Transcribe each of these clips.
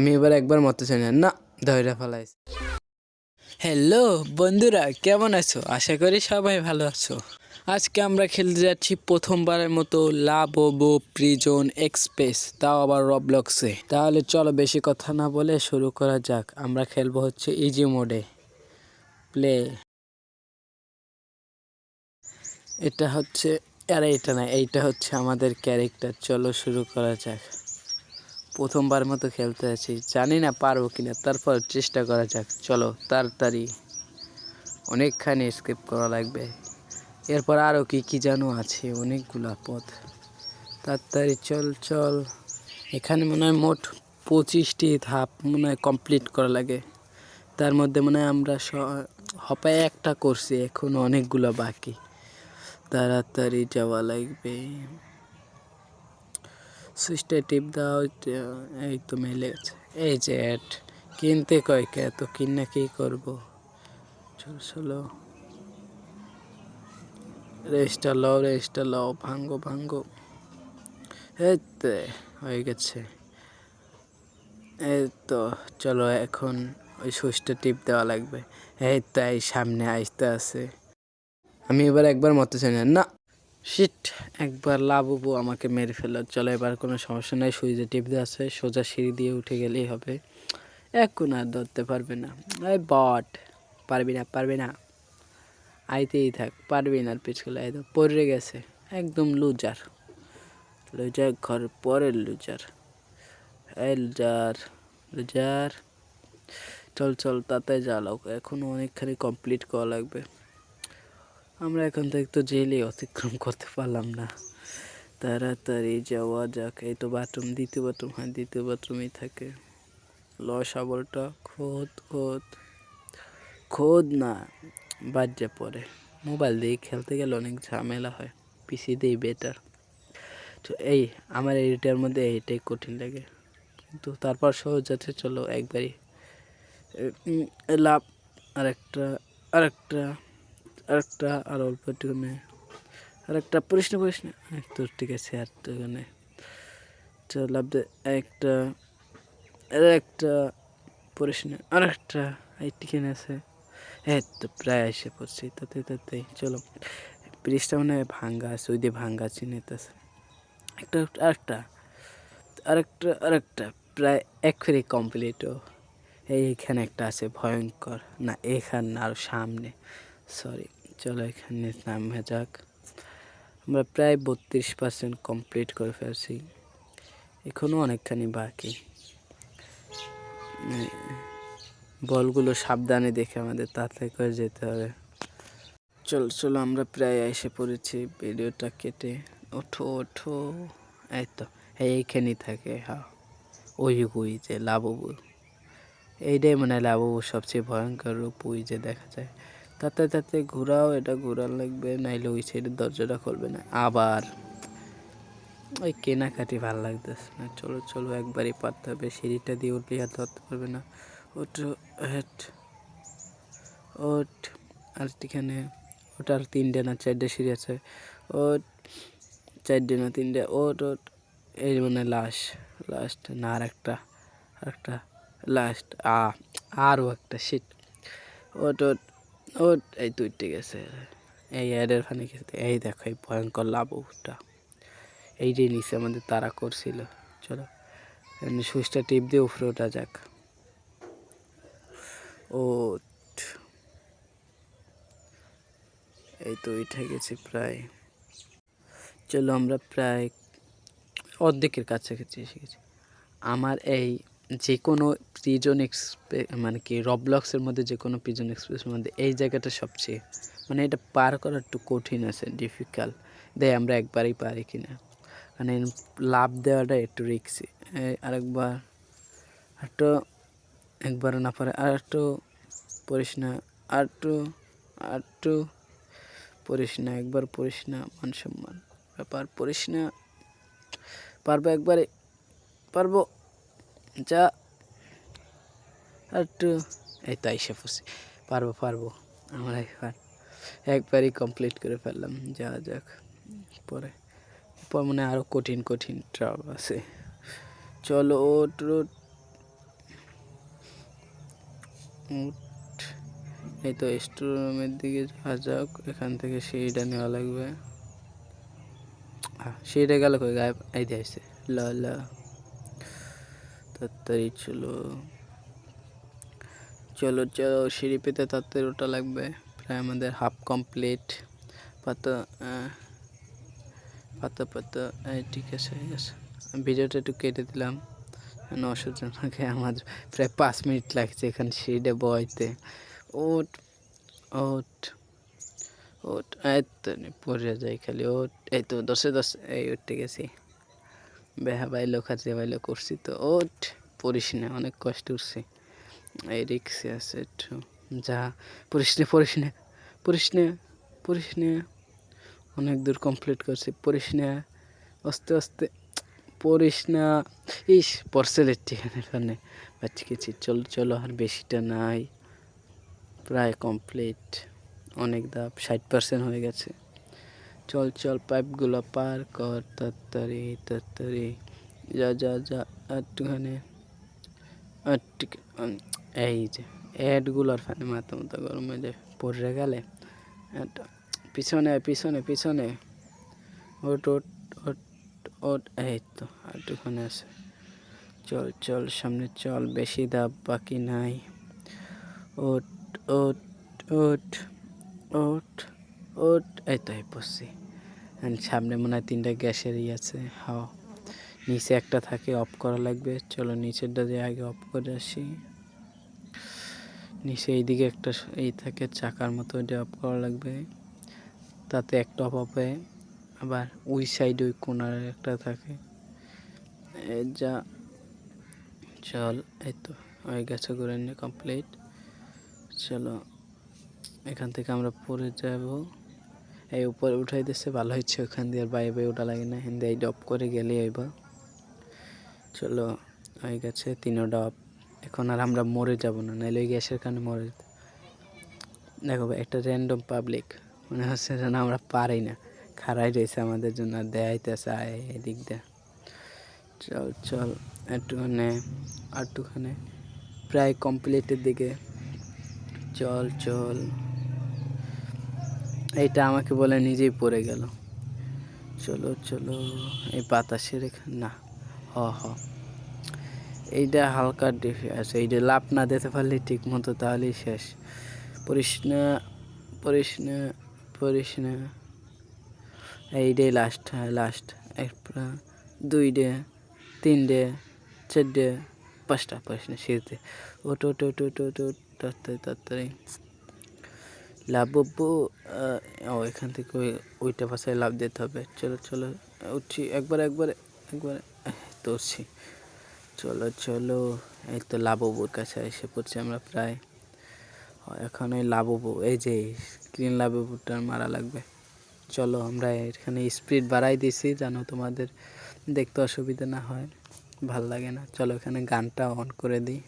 আমি এবার একবার মরতে চাই না, না ধইরা ফেলাইছে। হ্যালো বন্ধুরা, কেমন আছো? আশা করি সবাই ভালো আছো। আজকে আমরা খেলতে যাচ্ছি প্রথমবারের মতো লাবোবো প্রিজন এক্সপ্রেস, তাও আবার রবলক্সে। তাহলে চলো বেশি কথা না বলে শুরু করা যাক। আমরা খেলবো হচ্ছে ইজি মোডে। প্লে। এটা হচ্ছে, আরে এটা না, এইটা হচ্ছে আমাদের ক্যারেক্টার। চলো শুরু করা যাক। প্রথমবার মতো খেলতে আছি, জানি না পারবো কিনা, তারপর চেষ্টা করা যাক। চলো তাড়াতাড়ি, অনেকখানি স্কিপ করা লাগবে। এরপর আরও কি যেন আছে, অনেকগুলা পথ। তাড়াতাড়ি চল চল। এখানে মনে হয় মোট 25টি ধাপ মনে হয় কমপ্লিট করা লাগে। তার মধ্যে মনে হয় আমরা হপায় একটা করছি, এখন অনেকগুলো বাকি। তাড়াতাড়ি যাওয়া লাগবে। সুইচটা টিপ দাও। এই তো মেলে গেছে। এই যে অ্যাড কিনতে কয় কে, তো কিনা কি করবো। চলো চলো, রেস্টটা লও, ভাঙ্গো ভাঙ্গো। এই তো হয়ে গেছে। এই তো চলো, এখন ওই সুইচটা টিপ দেওয়া লাগবে। এই তো এই সামনে আসতে আছে। আমি এবার একবার মরতে চাই না, না শিট, একবার লাবুবু আমাকে মেরে ফেলল। চলো এবার কোনো সমস্যা নাই, সুইচে টিপ দেওয়া আছে, সোজা সিঁড়ি দিয়ে উঠে গেলেই হবে। এখন আর ধরতে পারবে না। এই বট, পারবি না আইতেই থাক, পারবি না। আর পিছলে একদম পড়ে গেছে, একদম লুজার ঘর পরের লুজার। এই লুজার চল চল তাড়াতাড়ি জ্বালাও, এখনও অনেকখানি কমপ্লিট করা লাগবে। আমরা এখান থেকে তো জেলেই অতিক্রম করতে পারলাম না। তাড়াতাড়ি যাওয়া যাক। এই তো বাথরুম, দ্বিতীয় বাথরুম, হ্যাঁ দ্বিতীয় বাথরুমেই থাকে। শাবলটা খোদ না, বাজ্যে পড়ে। মোবাইল দিয়ে খেলতে গেলে অনেক ঝামেলা হয়, পিসি দিয়েই বেটার। তো এই আমার এইটার মধ্যে এইটাই কঠিন লাগে, কিন্তু তারপর সহজ আছে। চলো একবারই লাভ। আরেকটা আর অল্প একটুখানে, আরেকটা প্রশ্ন তো ঠিক আছে। আর তো এখানে চল লাভ দে। একটা প্রশ্ন, আরেকটা এইটিখানে আছে। হ্যাঁ তো প্রায় এসে পড়ছি, তাতেই চলো। ব্রিজটা মনে হয় ভাঙ্গা আছে, ওই দিয়ে ভাঙ্গা চিনেতেছে। আরেকটা প্রায় একবারে কমপ্লিটও। এইখানে একটা আছে ভয়ঙ্কর, না এখানে না, আরও সামনে, সরি। চলো এখানে নামে যাক। আমরা প্রায় 32% কমপ্লিট করে ফেলছি, এখনও অনেকখানি বাকি। বলগুলো সাবধানে দেখে আমাদের তাড়াতাড়ি করে যেতে হবে। চলো আমরা প্রায় এসে পড়েছি। ভিডিওটা কেটে ওঠো। এই তো এইখানেই থাকে। হ্যাঁ ওই যে লাবুবু, এইটাই মানে লাবুবুর সবচেয়ে ভয়ঙ্কর রূপ। ওই যে দেখা যায়। তাতে ঘোরাও, এটা ঘোরার লাগবে, নাইলে ওই সাইডের দরজাটা খুলবে না। আবার ওই কেনাকাটি ভালো লাগতেছে না। চলো একবারই পারতে হবে। সিঁড়িটা দিয়ে উঠলে আর ধরতে পারবে না। ওট আর এখানে ওটার 3টে না 4টে সিঁড়ি আছে। ওট 4টে না 3টে। ওট এই মানে লাস্ট না, আরেকটা লাস্ট। আরও একটা সিট। ওট এই 2টে গেছে। এই অ্যাডের ফানে গেছে। এই দেখো এই ভয়ঙ্কর লাবুটা, এইটাই নিচে আমাদের তারা করছিল। চলো সুইচটা টিপ দিয়ে উপরে ওঠা যাক। এই তো উঠে গেছি প্রায়। চলো আমরা প্রায় অর্ধেকের কাছাকাছি এসে গেছি। আমার এই যে কোনো প্রিজন এক্সপ্রেস মানে কি রবলক্সের মধ্যে যে কোনো প্রিজন এক্সপ্রেসের মধ্যে এই জায়গাটা সবচেয়ে মানে এটা পার করা একটু কঠিন আছে, ডিফিকাল্ট। দেখ আমরা একবারই পারি কিনা, মানে লাভ দেওয়াটা একটু রিস্কি। আরেকবার একবার না পারে, আর একটু পড়িস না, আর একটু পড়িস না, একবার পড়িস না, মান সম্মান ব্যাপার, পড়িস না। পারবো যা, আর একটু। এই তো এসে পড়ছি, পারবো আমরা একবারই কমপ্লিট করে ফেললাম। যাওয়া যাক। পরে মনে আরও কঠিন ট্রাপ আছে। চলো ওট উঠ। এই তো স্টোর রুমের দিকে যাওয়া যাক, এখান থেকে সিঁড়িটা নেওয়া লাগবে। সিঁড়িটা গেল কই, গায়েব। এই দিয়ে আসছে। ল ল তাড়াতাড়ি চলো চলো চলো, সিঁড়ি পেতে তাড়াতাড়ি ওটা লাগবে। প্রায় আমাদের হাফ কমপ্লিট। পাতা পাতা পাতা, ঠিক আছে ঠিক আছে। ভিডিওটা একটু কেটে দিলাম, অসুবিধাকে। আমার প্রায় 5 মিনিট লাগছে এখানে সিঁড়িটা বইতে। ওট ওট ওট, এই তো পড়ে যাই খালি। ওট, এই তো 10-10, এই উঠতে গেছি। বেহা বাইলো খাতে বাইলো করছি তো। ওট, পড়িস না, অনেক কষ্ট উঠছি। এই রিক্সে আছে একটু। যা, পড়িস না পড়িস না পড়িস না পড়িস না, অনেক দূর কমপ্লিট করছি। পড়িস না, আস্তে আস্তে পড়িস না। ইস, পড়ছে লেটটি এখানে বাচ্চা গেছি। চলো চলো, আর বেশিটা নাই, প্রায় কমপ্লিট। অনেক ধাপ, 60% হয়ে গেছে। চল চল, পাইপগুলো পার কর তাড়াতাড়ি তাড়াতাড়ি। যা যা যা, একটুখানি এই যে অ্যাডগুলোর ফানে মাথা মতো গরম হয়ে যায় পড়ে গেলে। পিছনে পিছনে পিছনে, ওট ওট ওট ওট, এই তো একটুখানি আছে। চল চল সামনে চল, বেশি ধাপ বাকি নাই। ওট ওট ওট ওট ওট, এই তো এই পড়ছি। সামনে মনে হয় 3টা গ্যাসের আছে। হাও, নিচে একটা থাকে, অফ করা লাগবে। চলো নিচেরটা দিয়ে আগে অফ করে আসি। নিচে এইদিকে একটা এই থাকে চাকার মতো, ওইটা অফ করা লাগবে। তাতে একটা অফ হবে। আবার ওই সাইডে ওই কোনার একটা থাকে। যা, চল, এই তো হয়ে গেছে, করে নিয়ে কমপ্লিট। চলো, এখান থেকে আমরা পরে যাব। এই উপরে উঠাই দিচ্ছে, ভালো হচ্ছে। ওখান দিয়ে আর বাইরে ওঠা লাগে না, হিন্দি এই ডপ করে গেলে আইব। চলো, হয়ে গেছে 3টা ডপ। এখন আর আমরা মরে যাব না, নাহলে ওই গ্যাসের কারণে মরে যেত। দেখো একটা র্যান্ডম পাবলিক, মনে হচ্ছে যেন আমরা পারি না, খাড়াই রয়েছে আমাদের জন্য, আর দেখাইতেছে আয় এদিক দিয়ে। চল চল, একটুখানে প্রায় কমপ্লিটের দিকে। চল চল, এইটা আমাকে বলে নিজেই পড়ে গেল। চলো চলো, এই বাতাসের এখানে না। হ হ, এইটা হালকা ডিফে আছে। এইটা লাভ না দিতে পারলে ঠিক মতো, তাহলেই শেষ। পড়িস না পড়িস না পড়িস না, এইটাই লাস্ট। হ্যাঁ লাস্ট। 2ডে 3ডে 4ডে 5টা, পড়িস না সিঁড়িতে। ওট ওট ওট ওট ওট ওট, তাড়াতাড়ি তাড়াতাড়ি। লাভবো। এখান থেকে ওইটা পাশে লাভ দিতে হবে। চলো চলো, উঠছি একবারে একবারে একবারে, তো উঠছি। চলো চলো, এই তো লাভবুর কাছে এসে পড়ছি আমরা প্রায়। এখন ওই লাভবু, এই যে স্ক্রিন লাভবুটা মারা লাগবে। চলো, আমরা এখানে স্পিড বাড়াই দিছি যেন তোমাদের দেখতে অসুবিধা না হয়, ভাল লাগে না। চলো, এখানে গানটা অন করে দিই।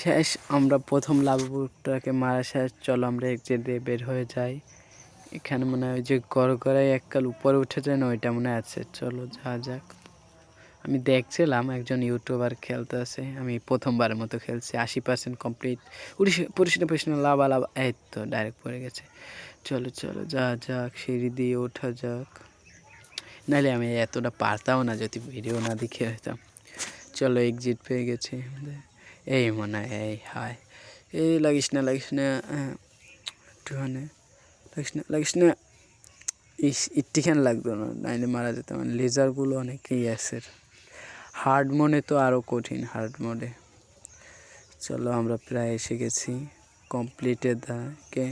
শেষ, আমরা প্রথম লাভবুটাকে মারা শেষ। চলো, আমরা এক্সিট দিয়ে বের হয়ে যাই। এখানে মনে হয় ওই যে গড়গড়ায় এককাল উপরে উঠে যায় না, ওইটা মনে আছে। চলো যা যাক। আমি দেখছিলাম একজন ইউটিউবার খেলতে আছে, আমি প্রথমবারের মতো খেলছি। 80% কমপ্লিট। পরিষ্কার লাভা লাভা, এই তো ডাইরেক্ট পড়ে গেছে। চলো চলো, যা যাক, সিঁড়ি দিয়ে ওঠা যাক। নাহলে আমি এতটা পারতাম না যদি ভিডিও না দেখে হতাম। চলো, এক্সিট পেয়ে গেছি। এই মনে হয়, এই হায়, এই লাগিস না একটুখানে, লাগিস না। একটুখানি লাগতো না, নাইলে মারা যেতাম। লেজারগুলো অনেকই আছে। হার্ড মোডে তো আরও কঠিন, হার্ড মোডে। চলো, আমরা প্রায় এসে গেছি কমপ্লিটের দাকে।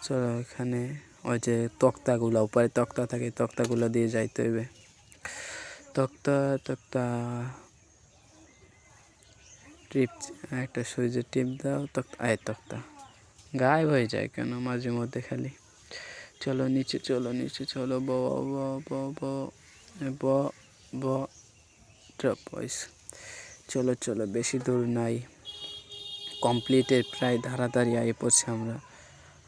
চলো, এখানে ওই যে তক্তাগুলো, উপরে তক্তা থাকে, তক্তাগুলো দিয়ে যাইতে হইবে। তক্তা তক্তা, টিপ, একটা সুইচের টিপ দাও। তক্তা, তক্তা গায়েব হয়ে যায় কেন মাঝে মধ্যে খালি। চলো নিচে চলো ব ব ব ব ব ব ড্রপ বয়েস। চলো বেশি দূর নাই, কমপ্লিটের প্রায় ধারাধারি আগে পড়ছি আমরা।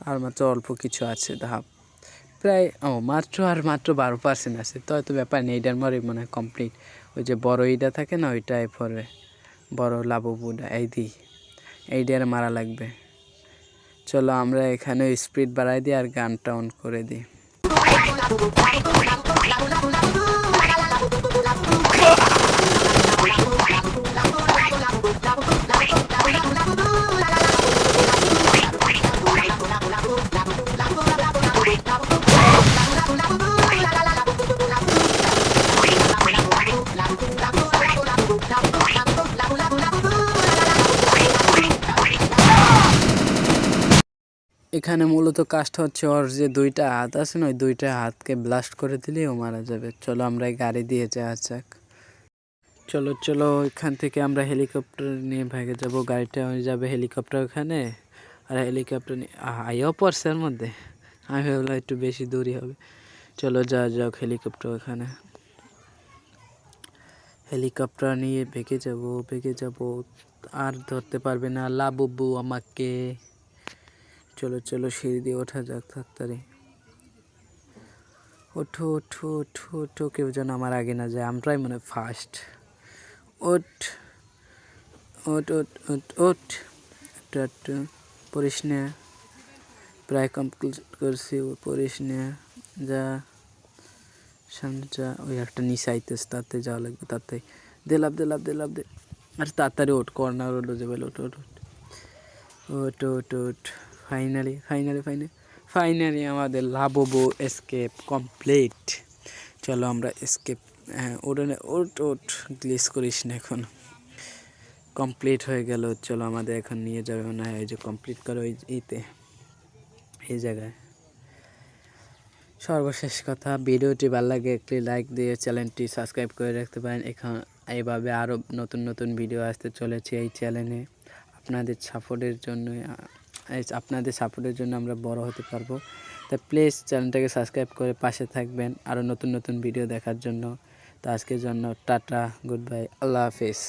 আর মাত্র অল্প কিছু আছে ধাপ, প্রায় মাত্র 12% আছে। তো হয়তো ব্যাপার নেই, এইটার মরে মনে হয় কমপ্লিট। ওই যে বড় ইটা থাকে না, ওইটাই পরে বড় লাবুবুটা এইটার মারা লাগবে। চলো আমরা এখানে স্পিড বাড়াই দিই আর গানটা অন করে দিই। এখানে মূলত কাজটা হচ্ছে ওর যে 2টা হাত আছে না, ওই 2টা হাতকে ব্লাস্ট করে দিলেই ও মারা যাবে। চলো আমরা এই গাড়ি দিয়ে যাক। চলো এখান থেকে আমরা হেলিকপ্টার নিয়ে ভেগে যাব। গাড়িটা যাবে হেলিকপ্টার ওখানে, আর হেলিকপ্টার নিয়ে আইও পড়ছে এর মধ্যে। আমি ভাবলাম একটু বেশি দূরই হবে। চলো যাও হেলিকপ্টার ওখানে। হেলিকপ্টার নিয়ে ভেগে যাব, আর ধরতে পারবে না লাবুবু আমাকে। চলো সিঁড়ি দিয়ে ওঠা যাক তাড়াতাড়ি। ওঠো, কেউ যেন আমার আগে না যায়, আমরাই মনে ফার্স্ট। ওঠ একটু পড়িস না, প্রায় কমপ্লিট করছি। পড়িস না, যা সামনে যা। ওই একটা নিচে আইতেছে, তাতে যাওয়া লাগবে, তাতে দে লাভ দে। আর তাড়াতাড়ি ওঠ, কর্নার ওঠ যে বলে। ওঠ। ফাইনালি আমাদের লাবুবু এসকেপ কমপ্লিট। চলো আমরা এসকেপ, ওঠ গ্লিচ করিস না, এখন কমপ্লিট হয়ে গেল। চলো আমাদের এখন নিয়ে যাবে মনে হয়, এই যে কমপ্লিট করো এই জায়গায়। সর্বশেষ কথা, ভিডিওটি ভালো লাগে একটি লাইক দিয়ে চ্যানেলটি সাবস্ক্রাইব করে রাখতে পারেন। এখন এইভাবে আরও নতুন ভিডিও আসতে চলেছে এই চ্যানেলে। আপনাদের সাপোর্টের জন্য আমরা বড় হতে পারবো। তা প্লিজ চ্যানেলটাকে সাবস্ক্রাইব করে পাশে থাকবেন আরও নতুন ভিডিও দেখার জন্য। তো আজকের জন্য টাটা, গুড বাই, আল্লাহ হাফেজ।